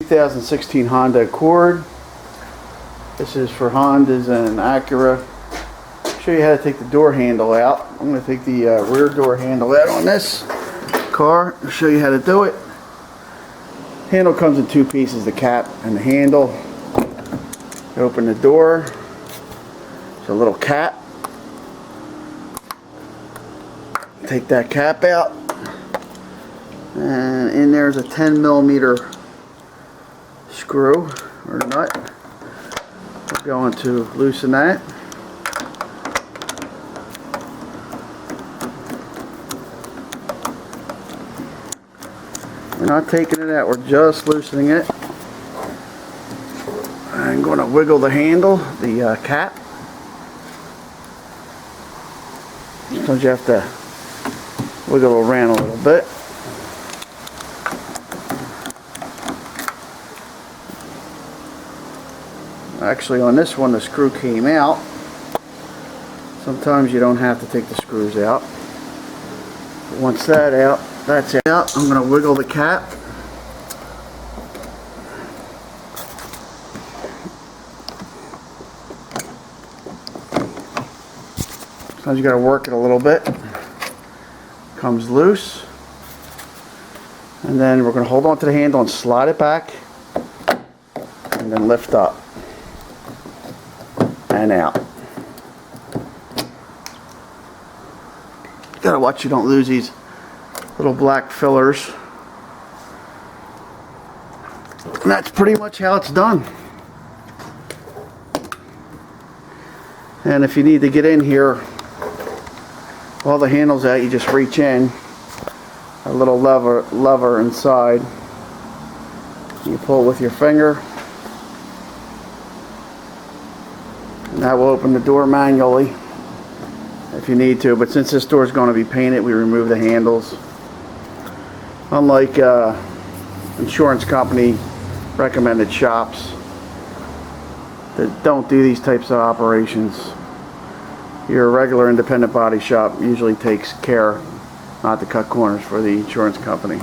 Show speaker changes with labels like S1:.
S1: 2016 Honda Accord. This is for Hondas and Acura. I'll show you how to take the door handle out. I'm going to take the rear door handle out on this car. I'll show you how to do it. Handle comes in two pieces, the cap and the handle. You open the door. There's a little cap. Take that cap out. And in there's a 10mm screw or nut. We're going to loosen that. We're not taking it out, we're just loosening it. I'm going to wiggle the handle, the cap. Sometimes you have to wiggle around a little bit. Actually, on this one the screw came out. Sometimes you don't have to take the screws out. But once that's out, I'm going to wiggle the cap. Sometimes you got to work it a little bit. Comes loose. And then we're going to hold on to the handle and slide it back. And then lift up. And out. Gotta watch you don't lose these little black fillers. And that's pretty much how it's done. And if you need to get in here while the handle's out, you just reach in. A little lever inside. You pull it with your finger. And that will open the door manually if you need to, but since this door is going to be painted, we remove the handles. Unlike insurance company recommended shops that don't do these types of operations, your regular independent body shop usually takes care not to cut corners for the insurance company.